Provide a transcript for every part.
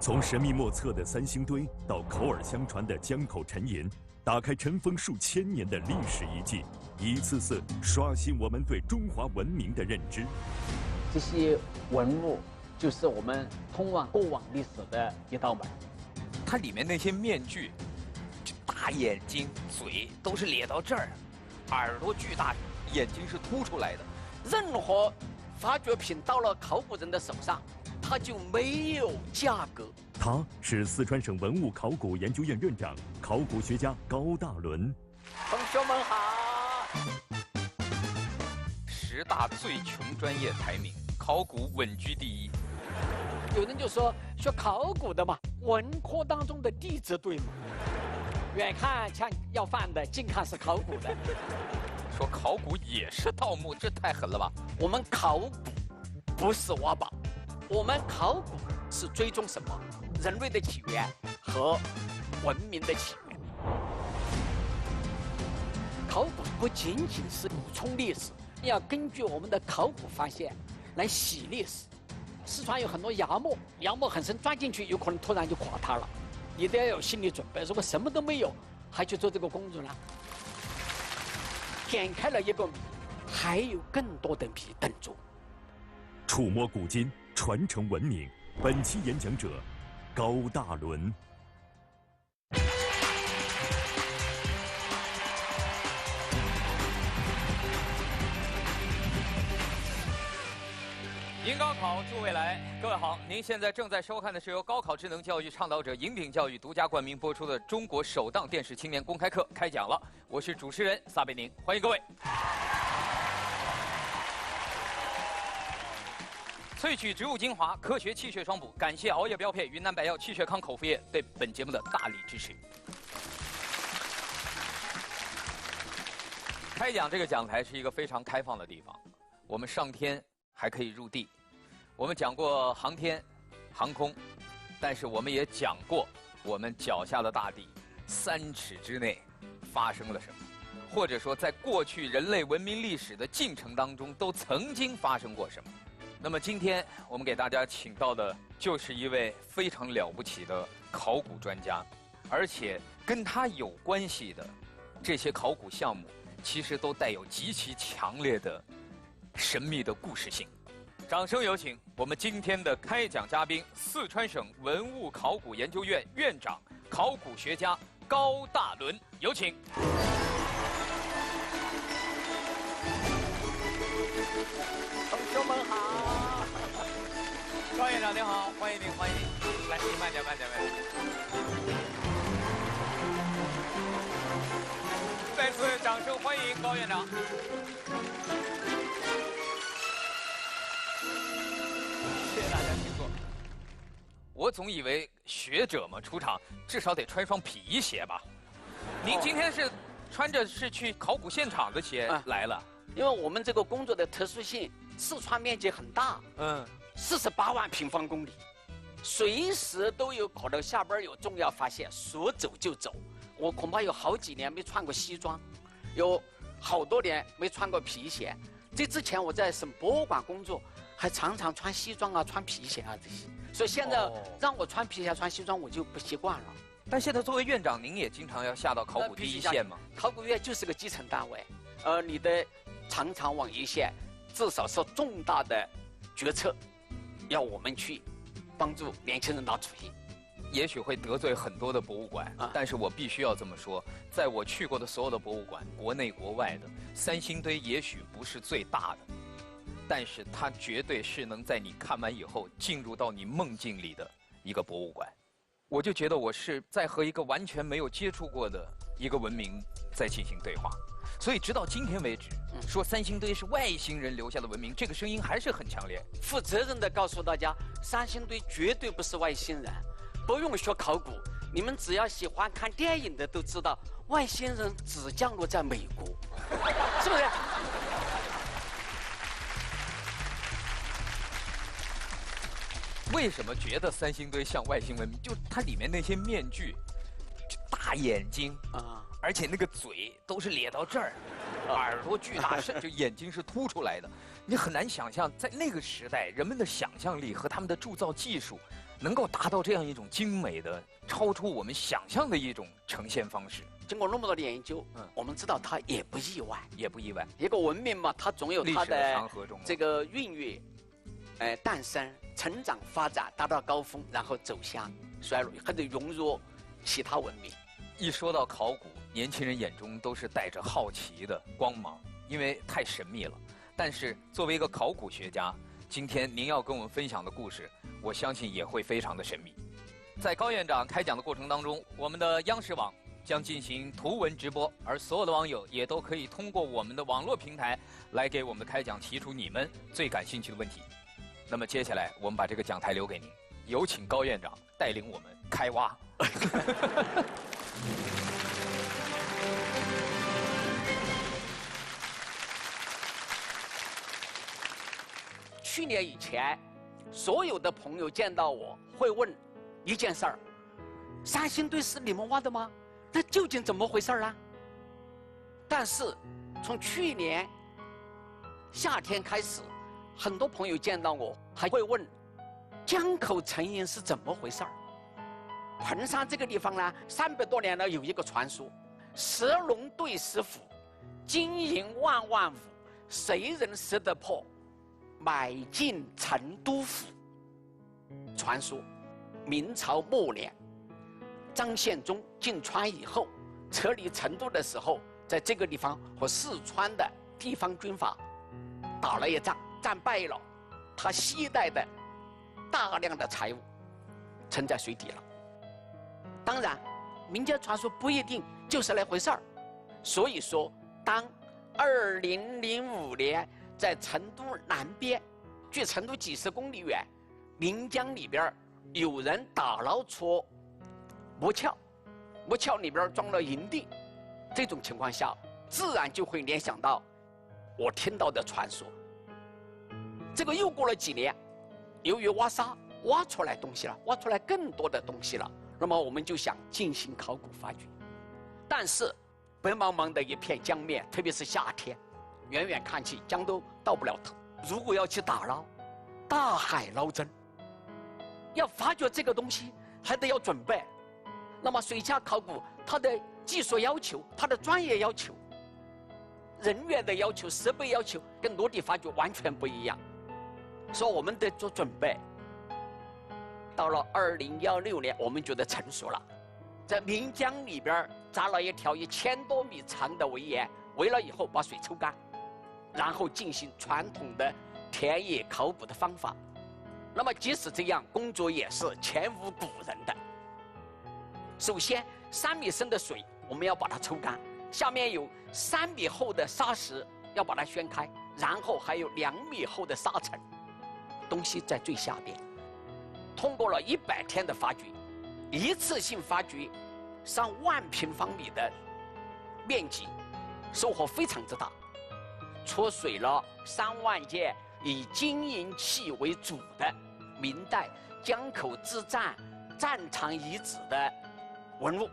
从神秘莫测的三星堆到口耳相传的江口沉银，打开尘封数千年的历史遗迹，一次次刷新我们对中华文明的认知。这些文物就是我们通往过往历史的一道门。它里面那些面具，大眼睛、嘴都是咧到这儿，耳朵巨大，眼睛是凸出来的。任何发掘品到了考古人的手上，它就没有价格。他是四川省文物考古研究院院长、考古学家高大伦。同学们好。10大最穷专业排名，考古稳居第一。有人就说学考古的嘛，文科当中的弟子对吗？远看像要饭的，近看是考古的。说考古也是盗墓，这太狠了吧？我们考古不是挖宝，我们考古是追踪什么？人类的起源和文明的起源。考古不仅仅是补充历史，要根据我们的考古发现来洗历史。四川有很多崖墓，崖墓很深，钻进去有可能突然就垮塌了，你都要有心理准备。如果什么都没有，还去做这个工作呢？点开了一个谜，还有更多的谜等着。触摸古今，传承文明。本期演讲者高大伦。迎高考，祝未来。各位好，您现在正在收看的是由高考智能教育倡导者银鼎教育独家冠名播出的中国首档电视青年公开课开讲了。我是主持人撒贝宁，欢迎各位。萃取植物精华，科学气血双补。感谢熬夜标配云南白药气血康口服液对本节目的大力支持。开讲这个讲台是一个非常开放的地方，我们上天还可以入地。我们讲过航天、航空，但是我们也讲过我们脚下的大地3尺之内发生了什么，或者说在过去人类文明历史的进程当中都曾经发生过什么。那么今天我们给大家请到的就是一位非常了不起的考古专家，而且跟他有关系的这些考古项目其实都带有极其强烈的神秘的故事性。掌声有请我们今天的开讲嘉宾，四川省文物考古研究院院长、考古学家高大伦，有请。同学们好。高院长您好，欢迎您，欢迎您。来，您慢点，慢点，慢点。再次掌声欢迎高院长。谢谢大家，请坐。我总以为学者嘛出场至少得穿双皮鞋吧？您今天是穿着是去考古现场的鞋来了？因为我们这个工作的特殊性，四川面积很大，48万平方公里，随时都有可能下边有重要发现，说走就走。我恐怕有好几年没穿过西装，有好多年没穿过皮鞋。这之前我在省博物馆工作，还常常穿西装啊、穿皮鞋啊这些。所以现在让我穿皮鞋、穿西装，我就不习惯了。但现在作为院长，您也经常要下到考古第一线吗？考古院就是个基层单位，你的常常往一线，至少是重大的决策，要我们去帮助年轻人拿主意。也许会得罪很多的博物馆，但是我必须要这么说，在我去过的所有的博物馆，国内国外的，三星堆也许不是最大的，但是它绝对是能在你看完以后进入到你梦境里的一个博物馆。我就觉得我是在和一个完全没有接触过的一个文明在进行对话。所以直到今天为止，说三星堆是外星人留下的文明，这个声音还是很强烈。负责任地告诉大家，三星堆绝对不是外星人，不用学考古，你们只要喜欢看电影的都知道，外星人只降落在美国，是不是？为什么觉得三星堆像外星文明？就它里面那些面具，大眼睛而且那个嘴都是咧到这儿，耳朵巨大，甚至眼睛是凸出来的。你很难想象，在那个时代，人们的想象力和他们的铸造技术，能够达到这样一种精美的、超出我们想象的一种呈现方式。经过那么多的研究，我们知道它也不意外，也不意外。一个文明嘛，它总有它的长河中这个孕育、诞生、成长、发展，达到高峰，然后走向衰落，或者融入其他文明。一说到考古，年轻人眼中都是带着好奇的光芒，因为太神秘了。但是作为一个考古学家，今天您要跟我们分享的故事，我相信也会非常的神秘。在高院长开讲的过程当中，我们的央视网将进行图文直播，而所有的网友也都可以通过我们的网络平台来给我们的开讲提出你们最感兴趣的问题。那么接下来我们把这个讲台留给您，有请高院长带领我们开挖。去年以前，所有的朋友见到我会问一件事儿：三星堆是你们挖的吗？那究竟怎么回事啊？但是从去年夏天开始，很多朋友见到我还会问江口沉银是怎么回事儿。彭山这个地方呢，300多年了有一个传说：石龙对石斧，金银万万五，谁人识得破？买进成都府。传说明朝末年，张献忠进川以后，撤离成都的时候，在这个地方和四川的地方军阀打了一仗，战败了，他携带的大量的财物沉在水底了。当然，民间传说不一定就是那回事儿。所以说，当2005年在成都南边，距成都几十公里远，临江里边有人打捞出木鞘，木鞘里边装了银锭，这种情况下，自然就会联想到我听到的传说。这个又过了几年，由于挖沙挖出来东西了，挖出来更多的东西了，那么我们就想进行考古发掘。但是白茫茫的一片江面，特别是夏天，远远看去江都到不了头。如果要去打捞，大海捞针，要发掘这个东西还得要准备。那么水下考古它的技术要求，它的专业要求，人员的要求，设备要求跟陆地发掘完全不一样，所以我们得做准备。到了2016年，我们觉得成熟了，在岷江里边扎了一条1000多米长的围岩，围了以后把水抽干，然后进行传统的田野考古的方法。那么即使这样，工作也是前无古人的。首先3米深的水我们要把它抽干，下面有3米厚的沙石要把它掀开，然后还有2米厚的沙尘，东西在最下边。通过了100天的发掘，一次性发掘上万平方米的面积，收获非常之大，出水了3万件以金银器为主的明代江口之战战场遗址的文物。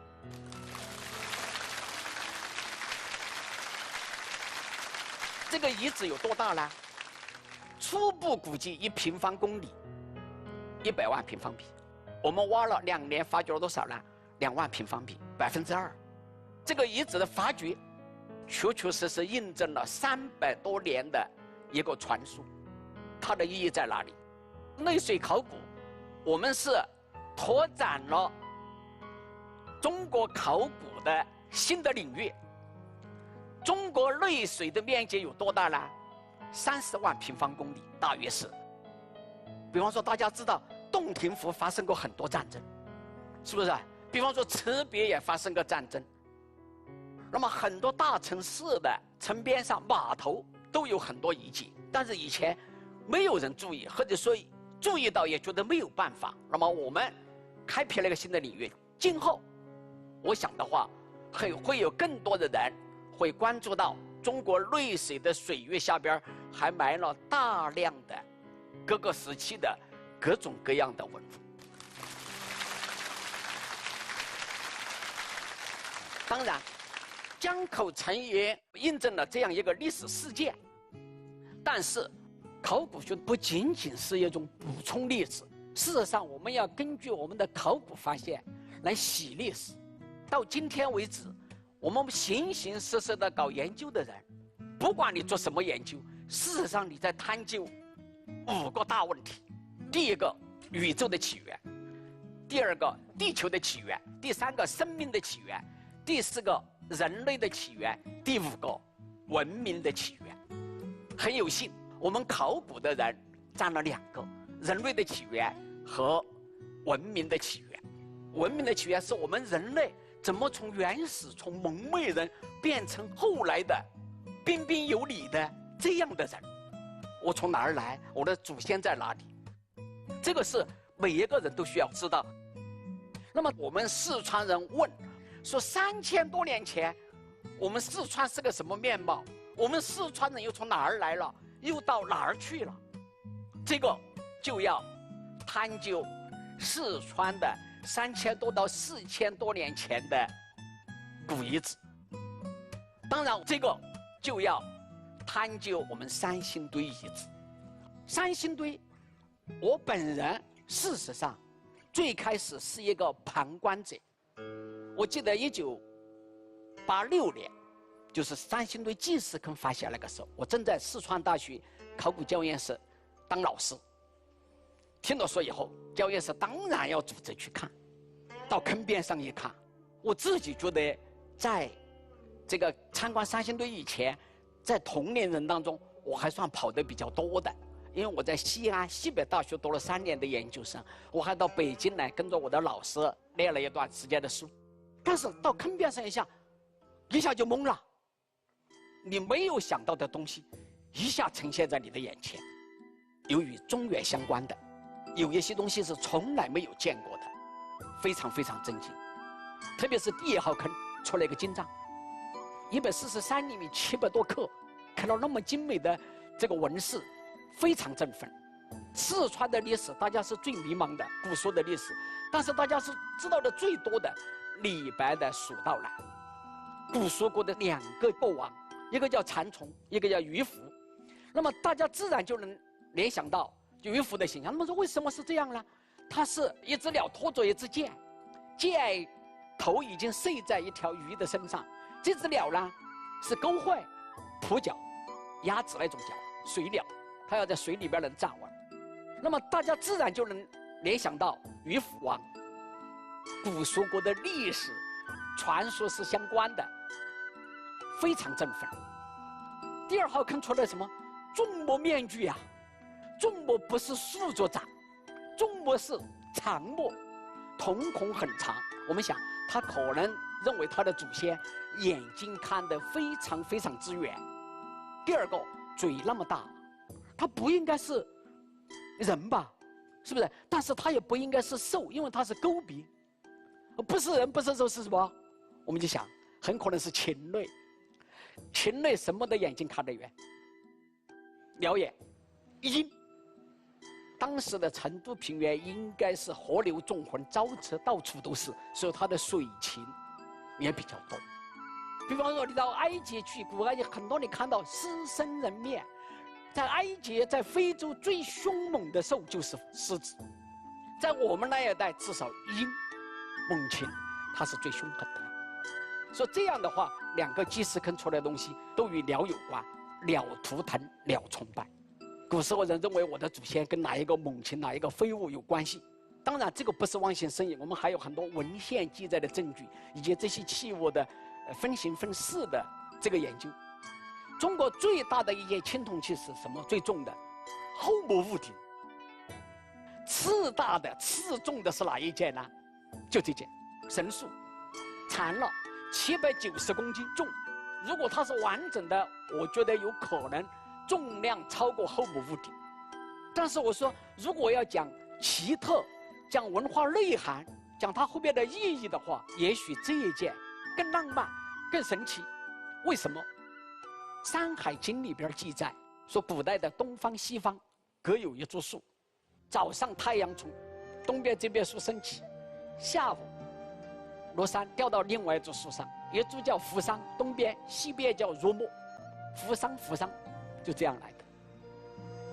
这个遗址有多大呢？初步估计1平方公里，100万平方米。我们挖了2年，发掘了多少呢？2万平方米，2%。这个遗址的发掘，确确实实印证了300多年的一个传说。它的意义在哪里？内水考古，我们是拓展了中国考古的新的领域。中国内水的面积有多大呢？30万平方公里，大约是。比方说，大家知道洞庭湖发生过很多战争，是不是？比方说，池别也发生过战争。那么，很多大城市的城边上码头都有很多遗迹，但是以前没有人注意，或者说注意到也觉得没有办法。那么，我们开辟了一个新的领域。今后，我想的话，会有更多的人会关注到中国内水的水域下边还埋了大量的各个时期的各种各样的文物。当然，江口沉银印证了这样一个历史事件，但是考古学不仅仅是一种补充历史，事实上，我们要根据我们的考古发现来洗历史。到今天为止，我们形形色色的搞研究的人，不管你做什么研究，事实上你在探究5个大问题：第一个，宇宙的起源；第二个，地球的起源；第三个，生命的起源；第四个，人类的起源；第5个，文明的起源。很有幸，我们考古的人占了2个：人类的起源和文明的起源。文明的起源是我们人类怎么从原始、从蒙昧人变成后来的彬彬有礼的这样的人。我从哪儿来？我的祖先在哪里？这个是每一个人都需要知道。那么我们四川人问说，3000多年前，我们四川是个什么面貌？我们四川人又从哪儿来了？又到哪儿去了？这个就要探究四川的3000多到4000多年前的古遗址。当然，这个就要探究我们三星堆遗址。三星堆，我本人事实上最开始是一个旁观者。我记得1986年，就是三星堆纪石坑发现那个时候，我正在四川大学考古教研室当老师。听到说以后，教研室当然要组织去看。到坑边上一看，我自己觉得，在这个参观三星堆以前，在同龄人当中，我还算跑得比较多的。因为我在西安西北大学读了3年的研究生，我还到北京来跟着我的老师念了一段时间的书。但是到坑边上一下就懵了，你没有想到的东西一下呈现在你的眼前。由于中原相关的，有一些东西是从来没有见过的，非常非常震惊。特别是第1号坑出了一个金杖，143厘米700多克，看到那么精美的这个纹饰，非常振奋。四川的历史大家是最迷茫的，古书的历史，但是大家是知道的最多的李白的《蜀道难》。古蜀国的2个国王，一个叫蚕丛，一个叫鱼凫。那么大家自然就能联想到鱼凫的形象。那么说为什么是这样呢？它是一只鸟拖着一支箭，箭头已经射在一条鱼的身上，这只鸟呢是钩喙、扑脚、鸭子那种脚，水鸟，它要在水里边能站稳。那么大家自然就能联想到鱼凫王。古蜀国的历史传说是相关的，非常振奋。第2号坑出来什么？众目面具啊！众目不是竖着长，众目是长目，瞳孔很长。我们想，他可能认为他的祖先眼睛看得非常非常之远。第2个，嘴那么大，他不应该是人吧？是不是？但是他也不应该是兽，因为他是钩鼻，不是人，不是兽，是什么？我们就想，很可能是禽类。禽类什么的眼睛看得远？鸟眼、鹰。当时的成都平原应该是河流纵横，沼泽到处都是，所以它的水禽也比较多。比方说，你到埃及去，古埃及很多你看到狮身人面，在埃及、在非洲最凶猛的兽就是狮子，在我们那一带至少鹰、猛禽，它是最凶狠的。所以这样的话，2个纪石坑出来的东西都与鸟有关，鸟图腾、鸟崇拜。古时候人认为我的祖先跟哪一个猛禽、哪一个飞物有关系。当然，这个不是妄想生意，我们还有很多文献记载的证据，以及这些器物的分形分式的这个研究。中国最大的一件青铜器是什么？最重的后母戊鼎。次大的、次重的是哪一件呢？就这件神树，残了790公斤重。如果它是完整的，我觉得有可能重量超过后母戊鼎。但是我说，如果要讲奇特、讲文化内涵、讲它后面的意义的话，也许这一件更浪漫、更神奇。为什么？《山海经》里边记载说，古代的东方、西方各有一株树，早上太阳从东边这边树升起，下午落山掉到另外一株树上，一株叫扶桑，东边、西边叫若木，扶桑，就这样来的。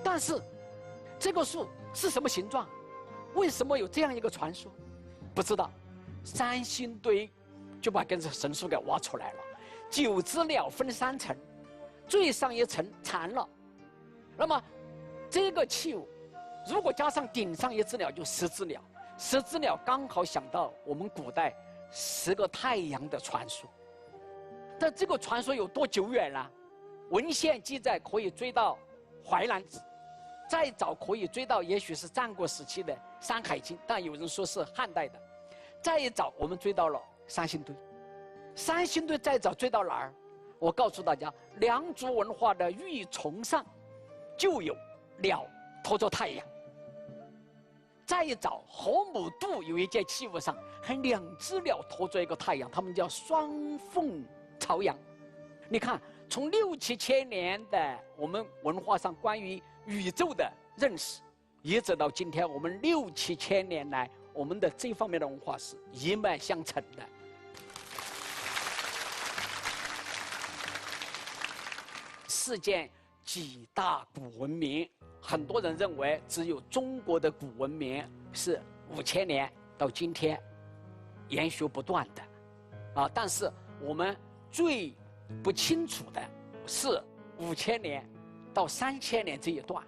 但是这个树是什么形状？为什么有这样一个传说？不知道。三星堆就把跟着神树给挖出来了，9只鸟分3层，最上一层残了。那么这个器物，如果加上顶上一只鸟，就10只鸟。10只鸟刚好想到我们古代10个太阳的传说。但这个传说有多久远呢？文献记载可以追到《淮南子》，再早可以追到也许是战国时期的《山海经》，但有人说是汉代的。再早我们追到了三星堆，三星堆再早追到哪儿？我告诉大家，良渚文化的玉琮上就有鸟驮着太阳。再早河姆渡有一件器物上还2只鸟驮着一个太阳，它们叫双凤朝阳。你看，从6、7千年的我们文化上关于宇宙的认识，一直到今天，我们6、7千年来，我们的这方面的文化是一脉相承的。世界几大古文明，很多人认为只有中国的古文明是5000年到今天延续不断的，但是我们最不清楚的是5000年到3000年这一段。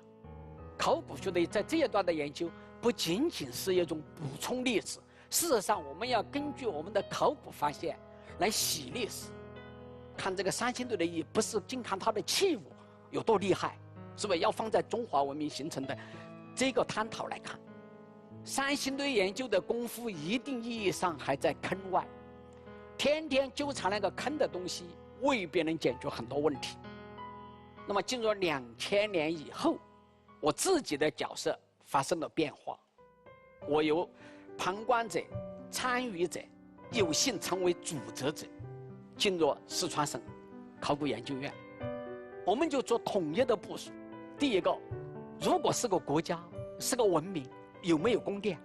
考古学的在这一段的研究不仅仅是一种补充历史，事实上我们要根据我们的考古发现来洗历史。看这个三星堆的意义，不是仅看它的器物有多厉害，是不是要放在中华文明形成的这个探讨来看。三星堆研究的功夫一定意义上还在坑外，天天纠缠那个坑的东西未必能解决很多问题。那么进入2000年以后，我自己的角色发生了变化，我由旁观者、参与者，有幸成为主责者，进入四川省考古研究院。我们就做统一的部署。第一个，如果是个国家，是个文明，有没有宫殿，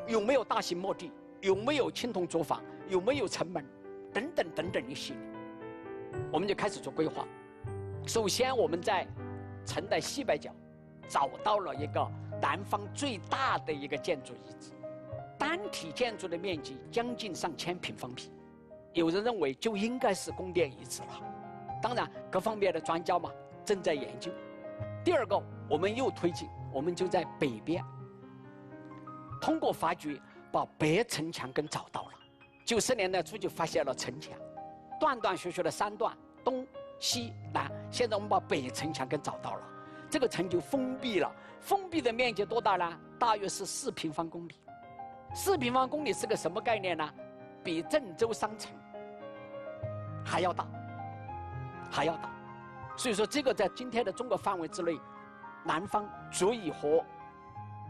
有没有大型墓地，有没有青铜作坊，有没有城门，等等等等一系列，我们就开始做规划。首先我们在城的西北角找到了一个南方最大的一个建筑遗址，单体建筑的面积将近上千平方米，有人认为就应该是宫殿遗址了。当然各方面的专家嘛正在研究。第二个，我们又推进，我们就在北边，通过发掘把北城墙给找到了。90年代初就发现了城墙，断断续续的3段，东西南。现在我们把北城墙给找到了，这个城就封闭了。封闭的面积多大呢？大约是4平方公里。4平方公里是个什么概念呢？比郑州商城还要大，还要大。所以说，这个在今天的中国范围之内，南方足以和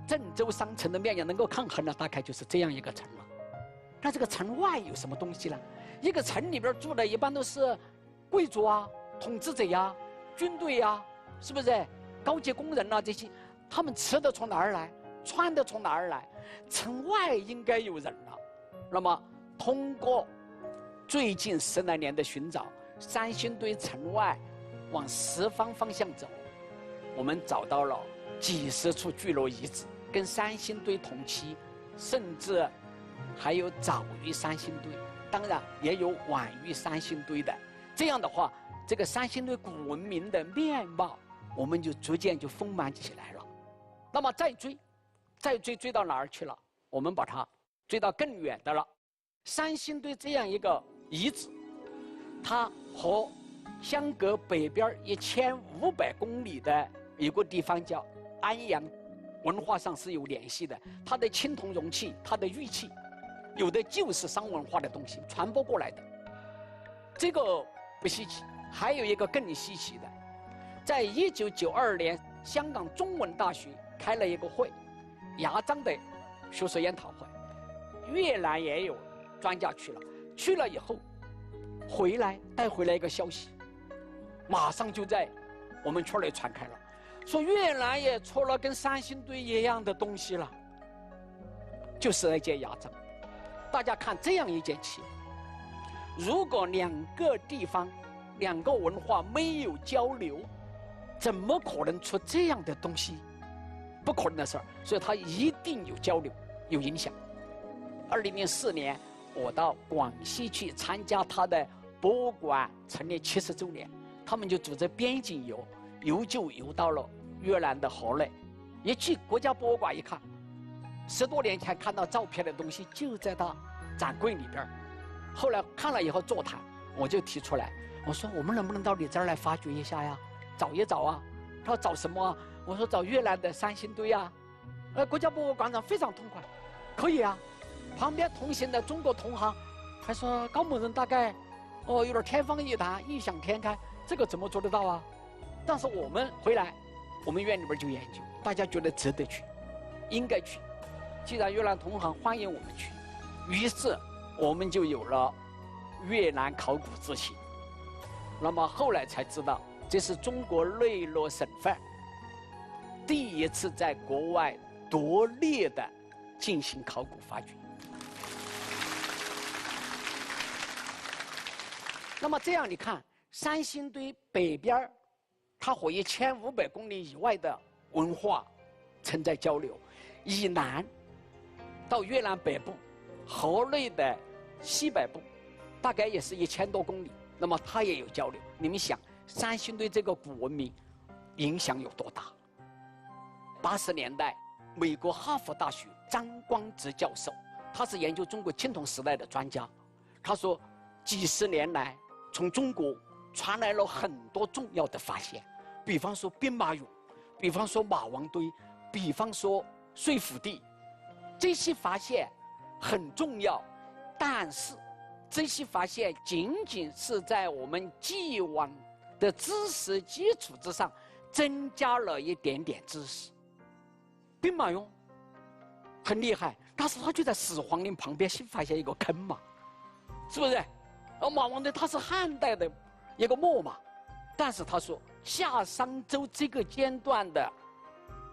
郑州商城的面积能够抗衡的，大概就是这样一个城了。那这个城外有什么东西呢？一个城里边住的一般都是贵族啊、统治者呀、军队呀，是不是？高级工人啊，这些，他们吃的从哪儿来？穿的从哪儿来？城外应该有人了。那么，通过最近10来年的寻找，三星堆城外往10方方向走，我们找到了几10处聚落遗址，跟三星堆同期，甚至还有早于三星堆，当然也有晚于三星堆的。这样的话，这个三星堆古文明的面貌，我们就逐渐就丰满起来了。那么再追到哪儿去了？我们把它追到更远的了。三星堆这样一个遗址，它和相隔北边1500公里的一个地方叫安阳，文化上是有联系的。它的青铜容器，它的玉器，有的就是商文化的东西传播过来的，这个不稀奇。还有一个更稀奇的，在1992年，香港中文大学开了一个会，牙璋的学术研讨会，越南也有专家去了以后，回来带回来一个消息，马上就在我们圈内传开了，说越南也出了跟三星堆一样的东西了，就是那件牙璋。大家看这样一件器，如果2个地方、2个文化没有交流，怎么可能出这样的东西？不可能的事儿，所以它一定有交流，有影响。2004年，我到广西去参加他的博物馆成立70周年，他们就组织边境游，就游到了越南的河内，一去国家博物馆一看，10多年前看到照片的东西就在他展柜里边。后来看了以后座谈，我就提出来，我说我们能不能到你这儿来发掘一下呀，找一找啊？他说找什么啊？我说找越南的三星堆啊。国家博物馆长非常痛快，可以啊。旁边同行的中国同行还说高某人大概有点天方夜谭，异想天开，这个怎么做得到啊？但是我们回来，我们院里边就研究，大家觉得值得去，应该去。既然越南同行欢迎我们去，于是我们就有了越南考古之行。那么后来才知道，这是中国内陆省份第一次在国外独立的进行考古发掘。那么这样你看，三星堆北边它和1500公里以外的文化存在交流，以南到越南北部、河内的西北部，大概也是1000多公里，那么它也有交流。你们想，三星堆这个古文明影响有多大？80年代，美国哈佛大学张光直教授，他是研究中国青铜时代的专家，他说，几十年来，从中国传来了很多重要的发现，比方说兵马俑，比方说马王堆，比方说睡虎地，这些发现很重要，但是这些发现仅仅是在我们既往的知识基础之上增加了一点点知识。兵马俑很厉害，但是他就在始皇陵旁边新发现一个坑嘛，是不是？而马王堆它是汉代的一个墓嘛，但是他说夏商周这个阶段的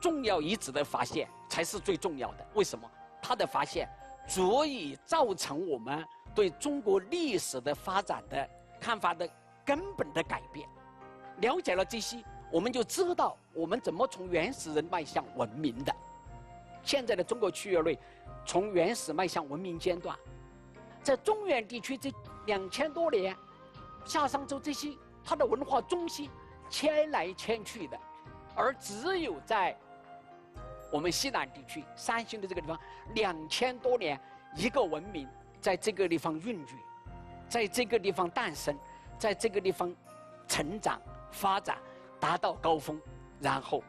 重要遗址的发现才是最重要的。为什么？它的发现足以造成我们对中国历史的发展的看法的根本的改变。了解了这些，我们就知道我们怎么从原始人迈向文明的。现在的中国区域内，从原始迈向文明阶段，在中原地区这2000多年，夏商周这些它的文化中心迁来迁去的，而只有在我们西南地区三星的这个地方，2000多年一个文明在这个地方孕育，在这个地方诞生，在这个地方成长发展，达到高峰，然后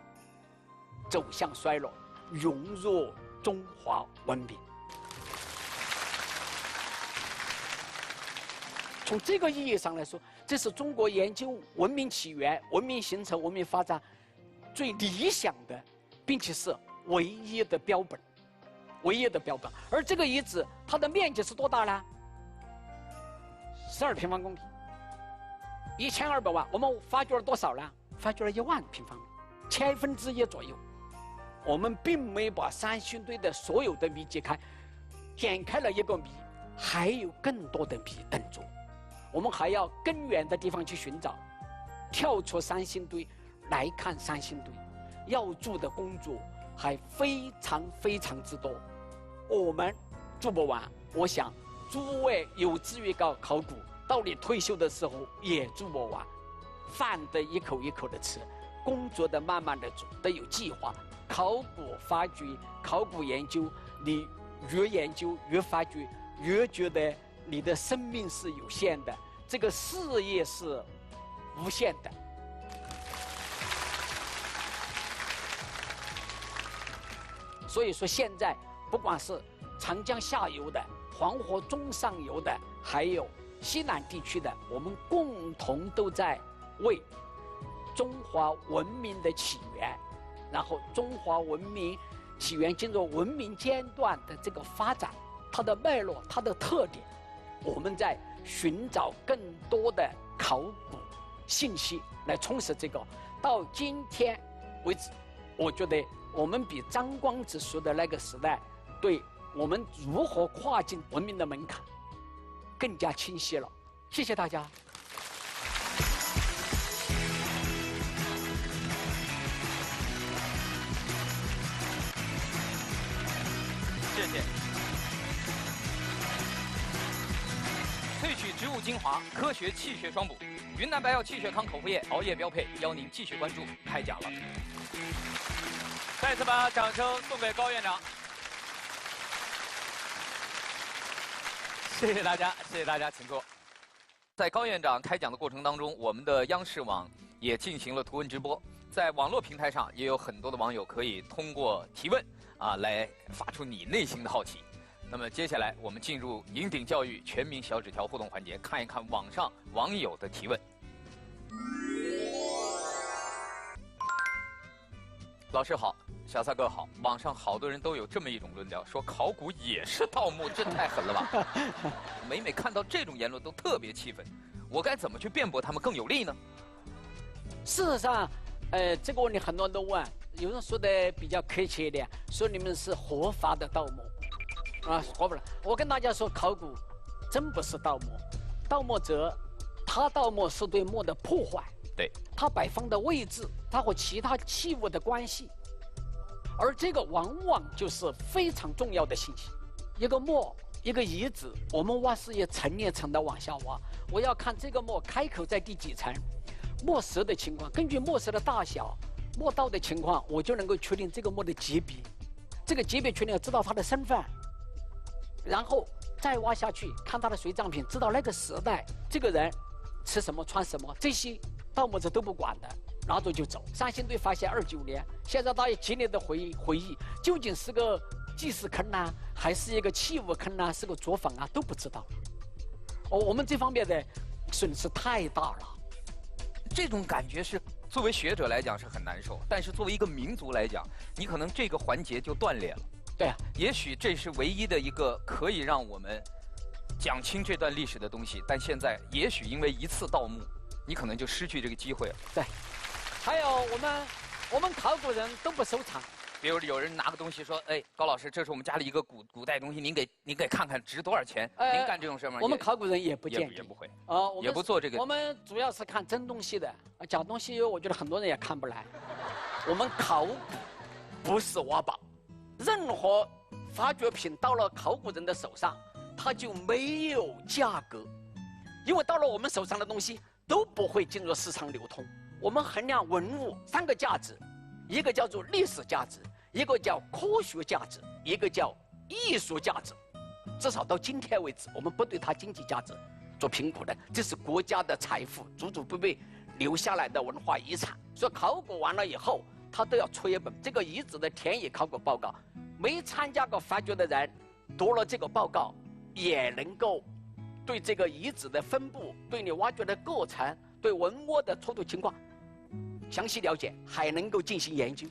走向衰落，融入中华文明。从这个意义上来说，这是中国研究文明起源、文明形成、文明发展最理想的，并且是唯一的标本，唯一的标本。而这个遗址它的面积是多大呢？12平方公里，1200万。我们发掘了多少呢？发掘了1万平方米，1/1000左右。我们并没把三星堆的所有的谜解开，点开了一个谜，还有更多的谜等着。我们还要更远的地方去寻找，跳出三星堆来看三星堆，要做的工作还非常非常之多，我们做不完。我想诸位有志于搞考古，到你退休的时候也做不完。饭得一口一口的吃，工作的慢慢的做，得有计划。考古发掘、考古研究，你越研究越发掘，越觉得你的生命是有限的，这个事业是无限的。所以说，现在不管是长江下游的、黄河中上游的，还有西南地区的，我们共同都在为中华文明的起源，然后中华文明起源进入文明阶段的这个发展，它的脉络、它的特点，我们在寻找更多的考古信息来充实这个。到今天为止，我觉得我们比张光直说的那个时代，对我们如何跨进文明的门槛更加清晰了。谢谢大家。谢。萃取植物精华，科学气血双补。云南白药气血康口服液，熬夜标配，邀您继续关注。开讲了。再次把掌声送给高院长。谢谢大家，谢谢大家，请坐。在高院长开讲的过程当中，我们的央视网也进行了图文直播，在网络平台上也有很多的网友可以通过提问来发出你内心的好奇。那么接下来我们进入银鼎教育全民小纸条互动环节，看一看网上网友的提问。老师好，小撒哥好，网上好多人都有这么一种论调，说考古也是盗墓，这太狠了吧！每看到这种言论都特别气愤，我该怎么去辩驳他们更有利呢？事实上，这个问题很多人都问，有人说的比较客气一点，说你们是合法的盗墓。活不了。我跟大家说，考古真不是盗墓，盗墓者他盗墓是对墓的破坏，对，他摆放的位置，他和其他器物的关系，而这个往往就是非常重要的信息。一个墓，一个遗址，我们挖是一层一层的往下挖，我要看这个墓开口在第几层，墓石的情况，根据墓石的大小、墓道的情况，我就能够确定这个墓的级别。这个级别确定要知道他的身份。然后再挖下去，看他的随葬品，知道那个时代这个人吃什么穿什么，这些盗墓者都不管的，拿着就走。三星堆发现29年，现在大家激烈的回忆，究竟是个祭祀坑呢，还是一个器物坑呢，是个作坊啊，都不知道。我们这方面的损失太大了。这种感觉是作为学者来讲是很难受，但是作为一个民族来讲，你可能这个环节就断裂了。对啊，也许这是唯一的一个可以让我们讲清这段历史的东西，但现在也许因为一次盗墓，你可能就失去这个机会了。对，还有我们考古人都不收藏。比如有人拿个东西说：“哎，高老师，这是我们家里一个古代东西，您给看看值多少钱？”您干这种事吗？我们考古人也不建议，也不会也不做这个。我们主要是看真东西的，假东西我觉得很多人也看不来。我们考古不是挖宝。任何发掘品到了考古人的手上，它就没有价格，因为到了我们手上的东西都不会进入市场流通。我们衡量文物3个价值，一个叫做历史价值，一个叫科学价值，一个叫艺术价值。至少到今天为止，我们不对它经济价值做评估的，这是国家的财富，祖祖辈辈留下来的文化遗产。所以考古完了以后，他都要出一本这个遗址的田野考古报告，没参加过发掘的人读了这个报告，也能够对这个遗址的分布、对你挖掘的过程、对文物的出土情况详细了解，还能够进行研究。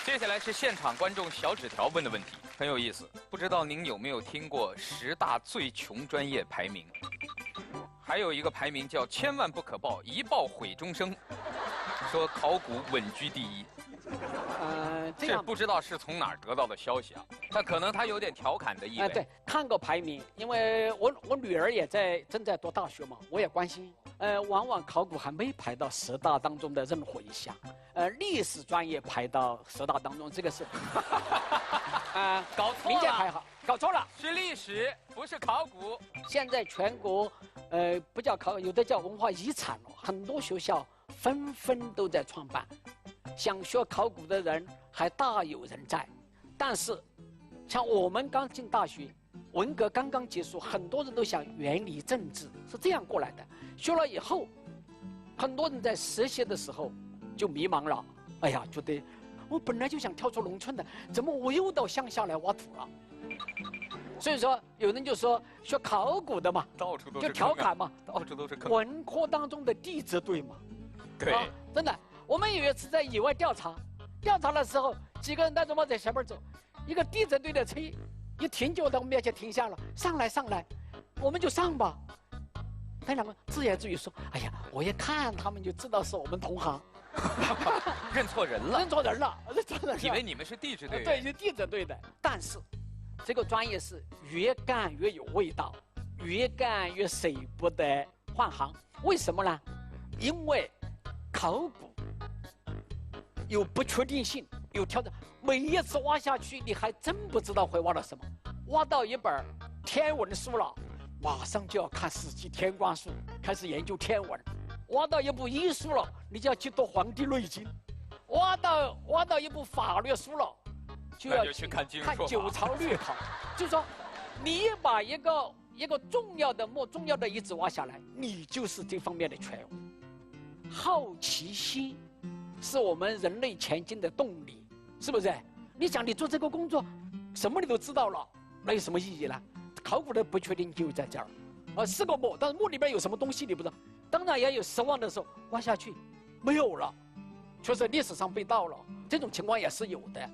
接下来是现场观众小纸条问的问题，很有意思。不知道您有没有听过10大最穷专业排名？还有一个排名叫千万不可报，一报毁终生，说考古稳居第一。这不知道是从哪儿得到的消息啊？但可能他有点调侃的意味。对，看过排名，因为我女儿也正在读大学嘛，我也关心。往往考古还没排到10大当中的任何一项。历史专业排到10大当中，这个是搞错了，民间还好，搞错了，是历史，不是考古。现在全国不叫考古，有的叫文化遗产了，很多学校纷纷都在创办。想学考古的人还大有人在，但是像我们刚进大学，文革刚刚结束，很多人都想远离政治，是这样过来的。学了以后，很多人在实习的时候就迷茫了，哎呀，觉得我本来就想跳出农村的，怎么我又到乡下来挖土了？所以说，有人就说学考古的嘛，到处都是就调侃嘛，到处都是坑。文科当中的地质队嘛，对，真的。我们有一次在野外调查的时候，几个人带着帽在前面走，一个地质队的车一停就到我们面前停下了，上来，我们就上吧。那两个自言自语说：“哎呀，我一看他们就知道是我们同行，认错人了，以为你们是地质队，对，是地质队的。但是这个专业是越干越有味道，越干越舍不得换行。为什么呢？因为考古有不确定性，有挑战。每一次挖下去，你还真不知道会挖到什么。挖到一本天文书了，马上就要看《史记》天官书，开始研究天文。挖到一部医书了，你就要去读《黄帝内经》。挖到一部法律书了，就要去看九朝律考。就是说，你把一个重要的莫重要的遗址挖下来，你就是这方面的权威。好奇心是我们人类前进的动力，是不是？你想，你做这个工作，什么你都知道了，那有什么意义呢？考古的不确定就在这儿，是个墓，但是墓里边有什么东西你不知道。当然也有失望的时候，挖下去没有了，确实历史上被盗了，这种情况也是有的。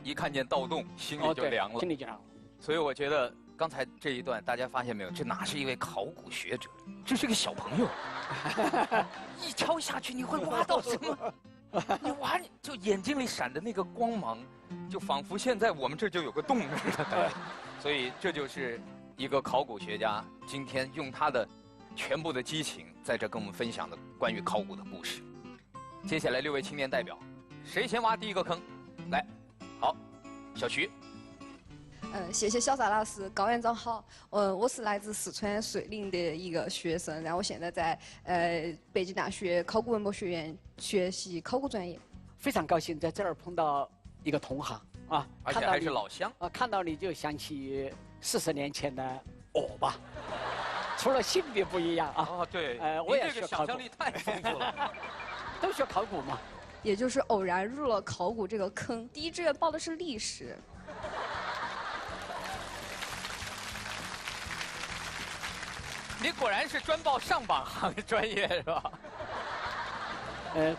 一看见盗洞，心里就凉了。心里就凉了。所以我觉得刚才这一段，大家发现没有？这哪是一位考古学者，这是个小朋友。一敲下去，你会挖到什么？你挖就眼睛里闪的那个光芒，就仿佛现在我们这就有个洞似的。所以这就是一个考古学家今天用他的全部的激情，在这跟我们分享的关于考古的故事。接下来6位青年代表，谁先挖第一个坑？来，好，小徐。谢谢小撒老师，高院长好。我是来自四川遂宁的一个学生，然后我现在在北京大学考古文博学院学习考古专业。非常高兴在这儿碰到一个同行啊，而且还是老乡啊，看到你就想起40年前的我吧，除了性别不一样啊。哦，对，我也学考古，想象力太丰富了，都学考古嘛。也就是偶然入了考古这个坑，第一志愿报的是历史。你果然是专报上榜行专业是吧？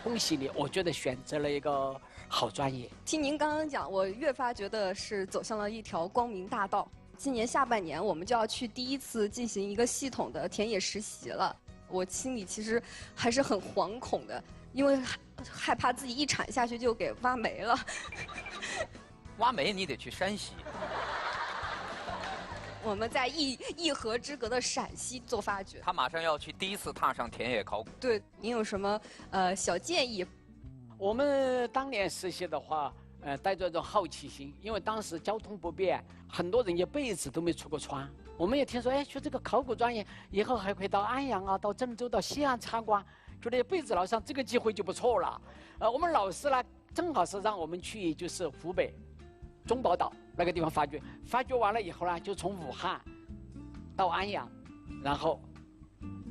恭喜你，我觉得选择了一个好专业。听您刚刚讲，我越发觉得是走向了一条光明大道。今年下半年我们就要去第一次进行一个系统的田野实习了，我心里其实还是很惶恐的，因为害怕自己一铲下去就给挖没了。挖煤你得去山西。我们在一河之隔的陕西做发掘。他马上要去第一次踏上田野考古。对，您有什么小建议？我们当年实习的话，带着一种好奇心，因为当时交通不便，很多人一辈子都没出过川。我们也听说，学这个考古专业以后还可以到安阳啊、到郑州、到西安参观，觉得一辈子老上这个机会就不错了。我们老师呢，正好是让我们去就是湖北中宝岛那个地方发掘，发掘完了以后呢，就从武汉到安阳，然后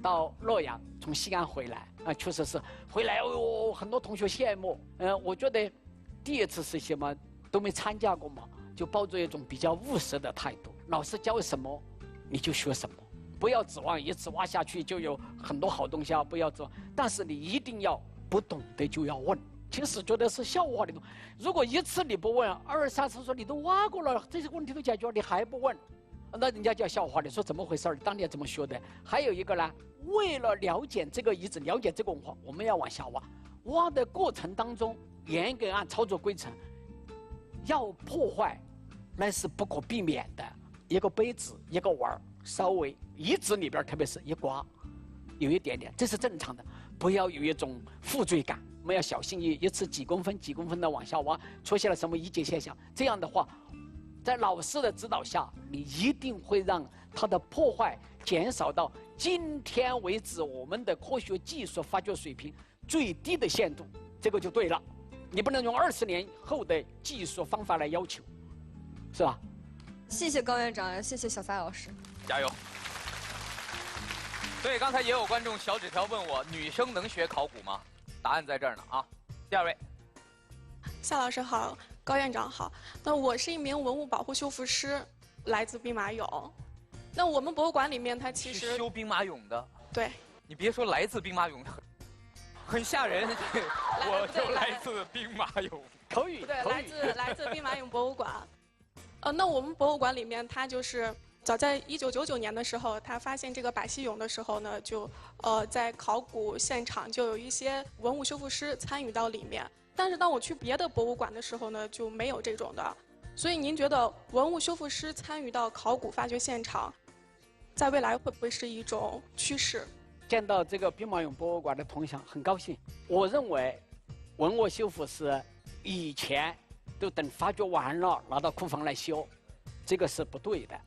到洛阳，从西安回来啊，确实是回来哦，很多同学羡慕。我觉得第一次实习嘛，都没参加过嘛，就抱着一种比较务实的态度，老师教什么你就学什么，不要指望一次挖下去就有很多好东西啊，不要指望，但是你一定要不懂的就要问。其实觉得是笑话的，如果一次你不问，2、3次说你都挖过了，这些问题都解决了，你还不问，那人家叫笑话的，说怎么回事？当年怎么学的？还有一个呢，为了了解这个遗址，了解这个文化，我们要往下挖。挖的过程当中，严格按操作规程，要破坏，那是不可避免的。一个杯子，一个碗，稍微遗址里边，特别是一刮，有一点点，这是正常的，不要有一种负罪感。我们要小心翼翼，一次几公分、几公分的往下挖，出现了什么异界现象，这样的话，在老师的指导下，你一定会让它的破坏减少到今天为止我们的科学技术发掘水平最低的限度，这个就对了。你不能用20年后的技术方法来要求，是吧？谢谢高院长，谢谢小撒老师，加油！所以刚才也有观众小纸条问我，女生能学考古吗？答案在这儿呢啊。第2位，夏老师好，高院长好。那我是一名文物保护修复师，来自兵马俑。那我们博物馆里面，它其实修兵马俑的。对。你别说来自兵马俑，很吓人。我就来自兵马俑。口语。对，来自兵马俑博物馆。那我们博物馆里面，它就是早在1999年的时候，他发现这个百戏俑的时候呢，就在考古现场就有一些文物修复师参与到里面。但是当我去别的博物馆的时候呢，就没有这种的。所以您觉得文物修复师参与到考古发掘现场，在未来会不会是一种趋势？见到这个兵马俑博物馆的同乡，很高兴。我认为，文物修复师以前都等发掘完了拿到库房来修，这个是不对的。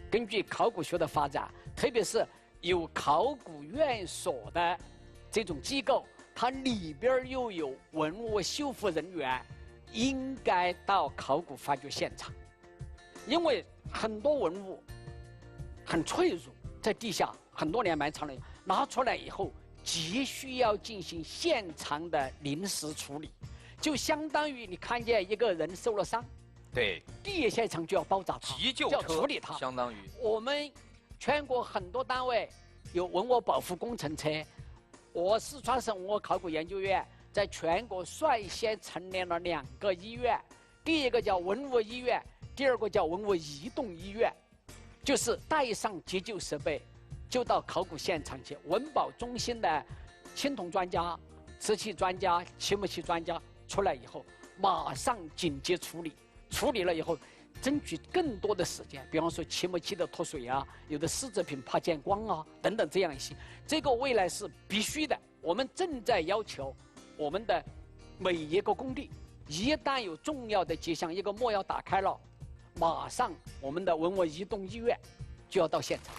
根据考古学的发展，特别是有考古院所的这种机构，它里边又有文物修复人员，应该到考古发掘现场，因为很多文物很脆弱，在地下很多年埋藏了，拿出来以后急需要进行现场的临时处理，就相当于你看见一个人受了伤，对，第一现场就要包扎他，急救就要处理他，相当于我们全国很多单位有文物保护工程车，我四川省文物考古研究院在全国率先成立了2个医院，第一个叫文物医院，第二个叫文物移动医院，就是带上急救设备，就到考古现场去。文保中心的青铜专家、瓷器专家、漆木器专家出来以后，马上紧急处理，处理了以后，争取更多的时间，比方说漆木器的脱水啊，有的丝织品怕见光啊，等等这样一些，这个未来是必须的。我们正在要求我们的每一个工地，一旦有重要的迹象，一个墨要打开了，马上我们的文物移动医院就要到现场。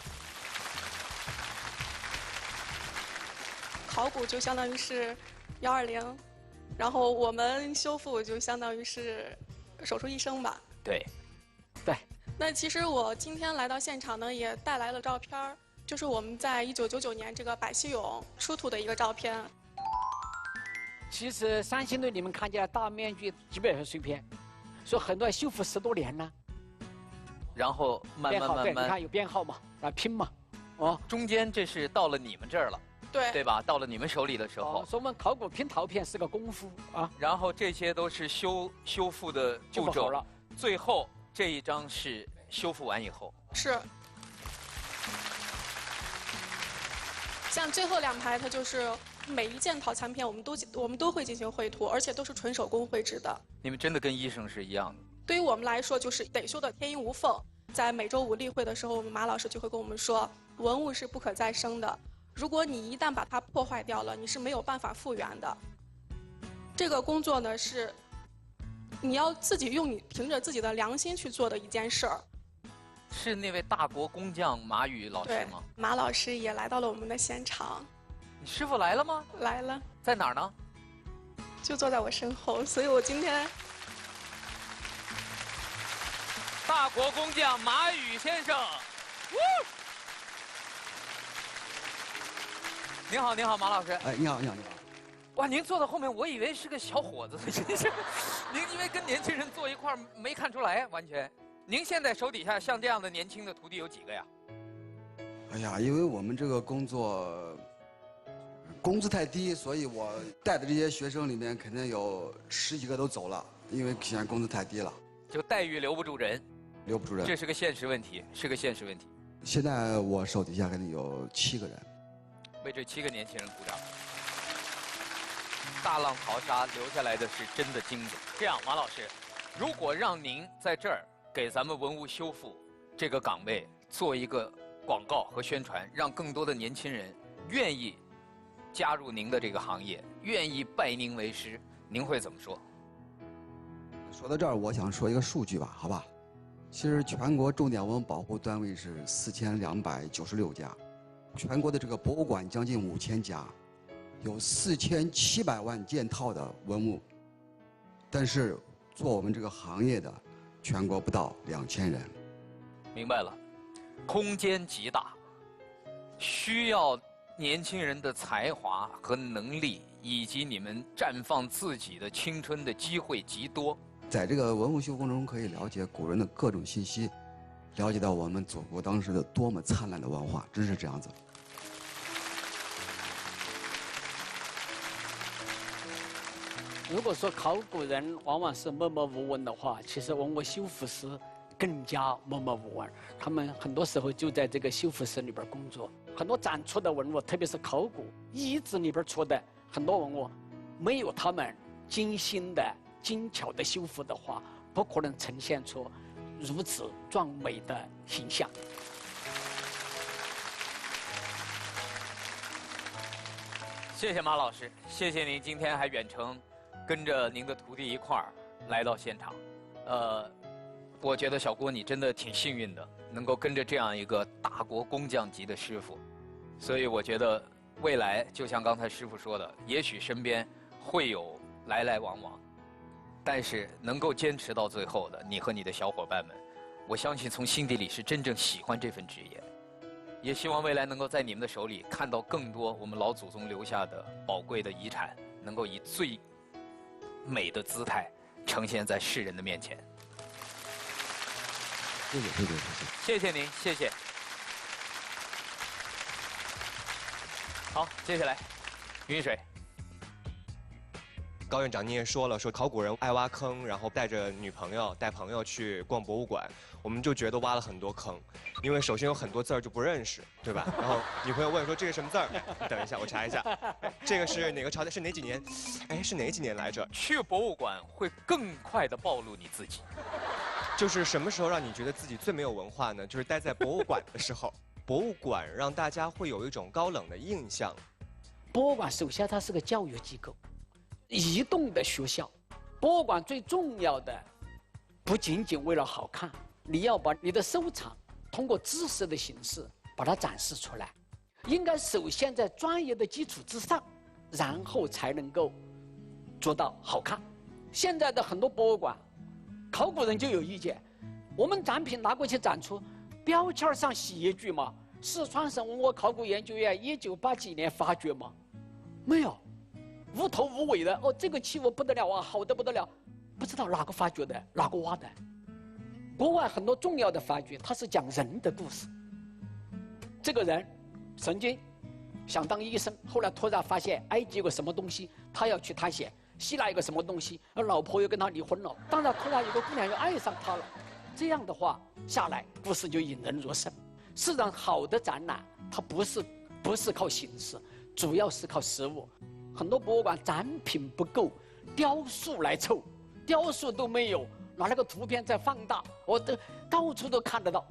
考古就相当于是120，然后我们修复就相当于是手术医生吧。对，对。那其实我今天来到现场呢，也带来了照片儿，就是我们在1999年这个百溪俑出土的一个照片。其实三星堆你们看见了大面积基本上碎片，说很多人修复10多年呢。然后慢慢，你看有编号嘛，啊拼嘛，哦。中间这是到了你们这儿了。对吧？到了你们手里的时候，说我们考古拼陶片是个功夫啊。然后这些都是修复的步骤了，最后这一张是修复完以后。是。像最后2排，它就是每一件陶残片，我们都会进行绘图，而且都是纯手工绘制的。你们真的跟医生是一样的。对于我们来说，就是得修的天衣无缝。在每周5例会的时候，我们马老师就会跟我们说，文物是不可再生的。如果你一旦把它破坏掉了，你是没有办法复原的。这个工作呢，是你要自己凭着自己的良心去做的一件事儿。是那位大国工匠马宇老师吗？马老师也来到了我们的现场。你师傅来了吗？来了。在哪儿呢？就坐在我身后，所以我今天。大国工匠马宇先生。您好，您好，马老师。哎，你好，你好，你好。哇，您坐在后面，我以为是个小伙子，您因为跟年轻人坐一块儿没看出来，完全。您现在手底下像这样的年轻的徒弟有几个呀？哎呀，因为我们这个工作工资太低，所以我带的这些学生里面肯定有10几个都走了，因为现在工资太低了。就待遇留不住人。留不住人。这是个现实问题，是个现实问题。现在我手底下肯定有7个人。为这7个年轻人鼓掌。大浪淘沙留下来的是真的金子。这样，马老师，如果让您在这儿给咱们文物修复这个岗位做一个广告和宣传，让更多的年轻人愿意加入您的这个行业，愿意拜您为师，您会怎么说？说到这儿，我想说一个数据吧，好吧？其实全国重点文物保护单位是4296家。全国的这个博物馆将近5000家，有4700万件套的文物，但是做我们这个行业的，全国不到2000人。明白了，空间极大，需要年轻人的才华和能力，以及你们绽放自己的青春的机会极多。在这个文物修复中，可以了解古人的各种信息，了解到我们祖国当时的多么灿烂的文化，真是这样子。如果说考古人往往是默默无闻的话，其实文物修复师更加默默无闻。他们很多时候就在这个修复室里边工作。很多展出的文物，特别是考古遗址里边出的很多文物，没有他们精心的、精巧的修复的话，不可能呈现出如此壮美的形象。谢谢马老师，谢谢您今天还远程跟着您的徒弟一块儿来到现场。我觉得小郭你真的挺幸运的，能够跟着这样一个大国工匠级的师傅。所以我觉得未来就像刚才师傅说的，也许身边会有来来往往，但是能够坚持到最后的你和你的小伙伴们，我相信从心底里是真正喜欢这份职业。也希望未来能够在你们的手里看到更多我们老祖宗留下的宝贵的遗产，能够以最美的姿态呈现在世人的面前。谢谢，谢谢您，谢谢。好，接下来，云水。高院长，你也说了，说考古人爱挖坑，然后带朋友去逛博物馆，我们就觉得挖了很多坑，因为首先有很多字儿就不认识，对吧？然后女朋友问说这个什么字儿？你等一下，我查一下，这个是哪个朝代？是哪几年？哎，是哪几年来着？去博物馆会更快地暴露你自己。就是什么时候让你觉得自己最没有文化呢？就是待在博物馆的时候，博物馆让大家会有一种高冷的印象。博物馆首先它是个教育机构，移动的学校。博物馆最重要的，不仅仅为了好看，你要把你的收藏通过知识的形式把它展示出来，应该首先在专业的基础之上，然后才能够做到好看。现在的很多博物馆，考古人就有意见，我们展品拿过去展出，标签上写一句嘛，四川省文物考古研究院1980几年发掘吗？没有，无头无尾的。哦，这个器物不得了啊，好的不得了，不知道哪个发掘的，哪个挖的。国外很多重要的发掘，它是讲人的故事。这个人曾经想当医生，后来突然发现埃及有个什么东西，他要去探险。希腊有个什么东西，老婆又跟他离婚了，当然突然有个姑娘又爱上他了，这样的话下来，故事就引人入胜。事实上，好的展览它不是靠形式，主要是靠实物。很多博物馆展品不够，雕塑来凑，雕塑都没有，拿那个图片再放大，我的到处都看得到。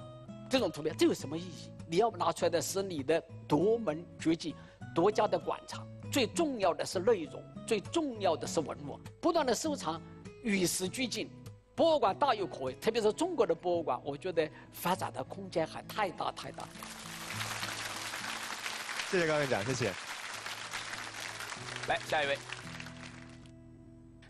这种图片，这有什么意义？你要拿出来的是你的独门绝技，独家的馆藏。最重要的是内容，最重要的是文物，不断的收藏，与时俱进。博物馆大有可为，特别是中国的博物馆，我觉得发展的空间还太大太大。谢谢高院长，谢谢。来，下一位。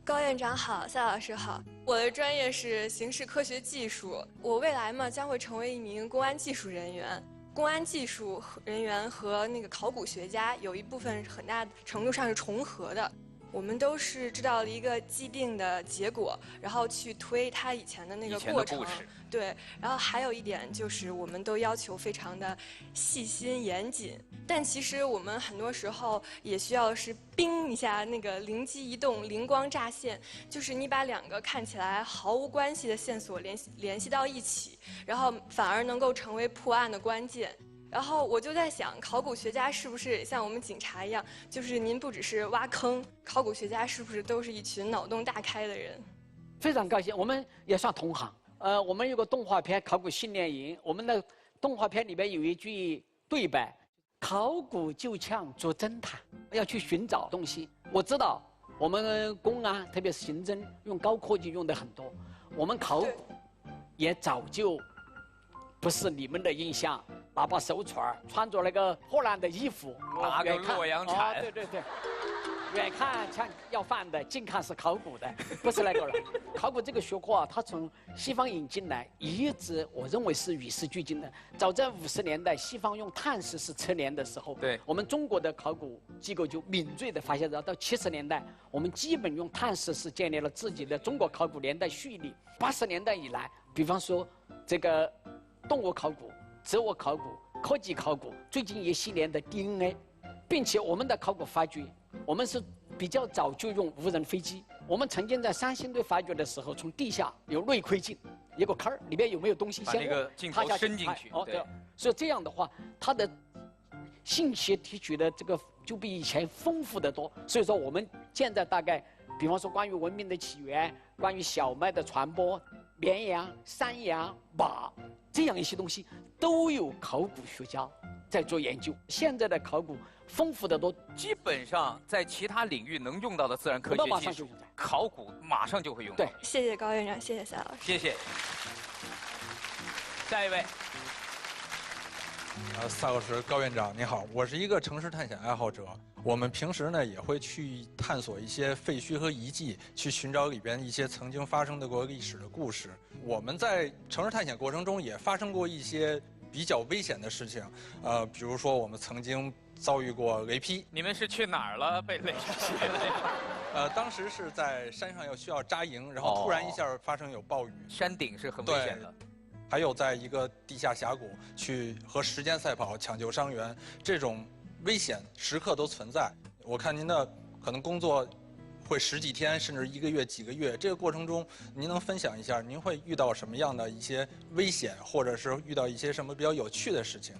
高院长好，夏老师好。我的专业是刑事科学技术，我未来嘛将会成为一名公安技术人员。公安技术人员和那个考古学家有一部分很大程度上是重合的。我们都是知道了一个既定的结果，然后去推他以前的那个过程。对，然后还有一点就是，我们都要求非常的细心严谨。但其实我们很多时候也需要是冰一下那个灵机一动、灵光乍现，就是你把两个看起来毫无关系的线索联系到一起，然后反而能够成为破案的关键。然后我就在想，考古学家是不是像我们警察一样，就是您不只是挖坑，考古学家是不是都是一群脑洞大开的人？非常高兴，我们也算同行。我们有个动画片《考古训练营》，我们的动画片里边有一句对白：考古就像做侦探，要去寻找东西。我知道我们公安，特别是刑侦，用高科技用的很多，我们考古也早就不是你们的印象。拿把手串，穿着那个破烂的衣服，拿个洛阳铲，对对对，远看像要饭的，近看是考古的，不是那个了。考古这个学科啊，它从西方引进来，一直我认为是与时俱进的。早在50年代，西方用碳十式测年的时候，对我们中国的考古机构就敏锐地发现到70年代，我们基本用碳十式建立了自己的中国考古年代序列。80年代以来，比方说这个动物考古、植物考古、科技考古，最近一系列的 DNA， 并且我们的考古发掘，我们是比较早就用无人飞机。我们曾经在三星堆发掘的时候，从地下有内窥镜，有个坑儿，里边有没有东西，把那个镜头伸进去。对，所以这样的话，它的信息提取的这个就比以前丰富得多。所以说，我们现在大概，比方说关于文明的起源，关于小麦的传播，绵羊、山羊、马这样一些东西，都有考古学家在做研究。现在的考古丰富得多，基本上在其他领域能用到的自然科学技术，考古马上就会用到。对，谢谢高院长，谢谢夏老师。谢谢。下一位。萨老师、高院长，你好，我是一个城市探险爱好者。我们平时呢也会去探索一些废墟和遗迹，去寻找里边一些曾经发生过历史的故事。我们在城市探险过程中也发生过一些比较危险的事情，比如说我们曾经遭遇过雷劈。你们是去哪儿了？被雷劈了呀？当时是在山上需要扎营，然后突然一下发生有暴雨，山顶是很危险的。还有在一个地下峡谷去和时间赛跑抢救伤员，这种危险时刻都存在。我看您的可能工作会10几天，甚至1个月、几个月。这个过程中，您能分享一下您会遇到什么样的一些危险，或者是遇到一些什么比较有趣的事情？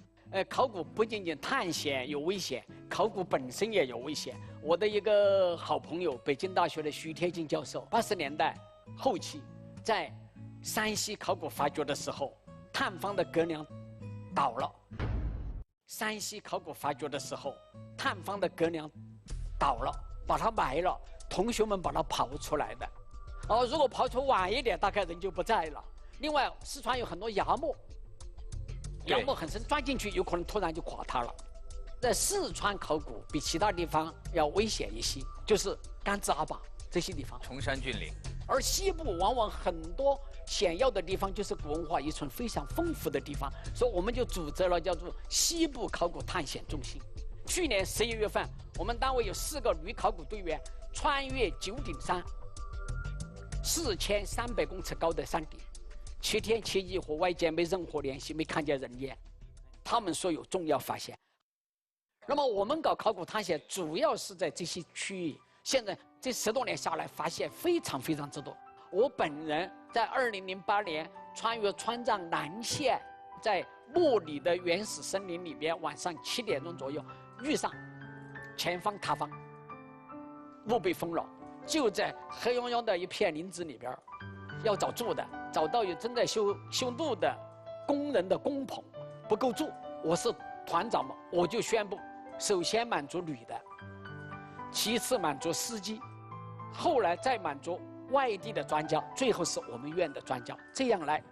考古不仅仅探险有危险，考古本身也有危险。我的一个好朋友，北京大学的徐铁金教授，80年代后期在山西考古发掘的时候，探方的阁梁倒了。山西考古发掘的时候，探方的阁梁倒了，把它埋了，同学们把它刨出来的。如果刨出晚一点，大概人就不在了。另外，四川有很多崖墓，崖墓很深，钻进去有可能突然就垮塌了。在四川考古比其他地方要危险一些，就是甘孜阿坝这些地方，崇山峻岭。而西部往往很多险要的地方，就是古文化遗存非常丰富的地方，所以我们就组织了叫做西部考古探险中心。去年11月份，我们单位有4个女考古队员穿越九鼎山，4300公尺高的山顶，7天7夜和外界没任何联系，没看见人烟，他们说有重要发现。那么我们搞考古探险主要是在这些区域，现在这10多年下来，发现非常非常之多。我本人在2008年穿越川藏南线，在莫里的原始森林里边，晚上7点钟左右遇上前方塌方，墓被封了，就在黑黝黝的一片林子里边，要找住的，找到有正在修路的工人的工棚不够住，我是团长嘛，我就宣布，首先满足女的，其次满足司机，后来再满足外地的专家，最后是我们院的专家，这样来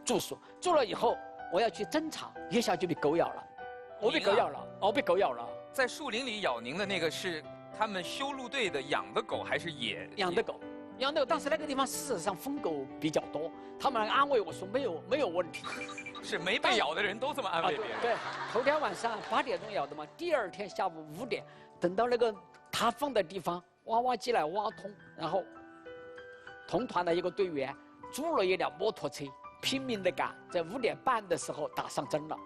住宿。住了以后，我要去侦查，一下就被狗咬了，我被狗咬了，我被狗咬了。在树林里咬您的那个是他们修路队的养的狗还是野？养的狗，养的狗。但是那个地方事实上疯狗比较多，他们安慰我说没有问题。是没被咬的人都这么安慰别人。对，头天晚上8点钟咬的嘛，第2天下午5点，等到那个塌方的地方，挖挖机来挖通，然后同团的一个队员租了一辆摩托车，拼命的赶，在5点半的时候打上针了。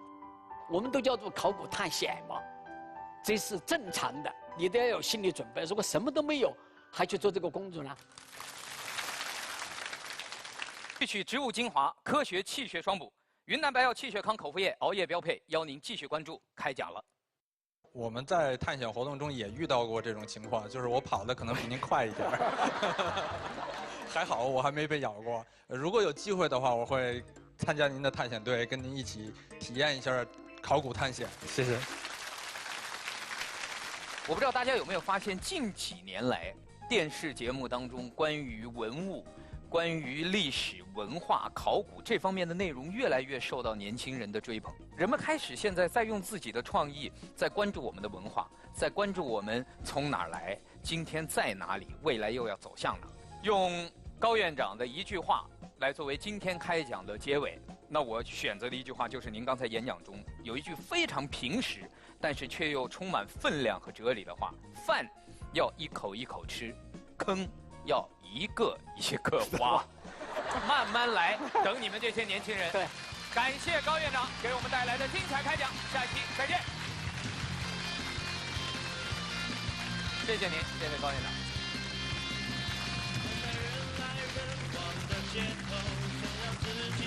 我们都叫做考古探险嘛，这是正常的，你都要有心理准备。如果什么都没有，还去做这个工作呢？萃取植物精华，科学气血双补。云南白药气血康口服液，熬夜标配，邀您继续关注。开讲了。我们在探险活动中也遇到过这种情况，就是我跑的可能比您快一点还好我还没被咬过。如果有机会的话，我会参加您的探险队，跟您一起体验一下考古探险。谢谢。我不知道大家有没有发现，近几年来电视节目当中关于文物、关于历史文化、考古这方面的内容越来越受到年轻人的追捧。人们开始现在在用自己的创意，在关注我们的文化，在关注我们从哪儿来，今天在哪里，未来又要走向哪。用高院长的一句话来作为今天开讲的结尾，那我选择的一句话就是您刚才演讲中有一句非常平实，但是却又充满分量和哲理的话：饭要一口一口吃，坑要一个一个挖，慢慢来，等你们这些年轻人。对，感谢高院长给我们带来的精彩开讲，下期再见。谢谢您，谢谢高院长。人来人往的街头，想要自己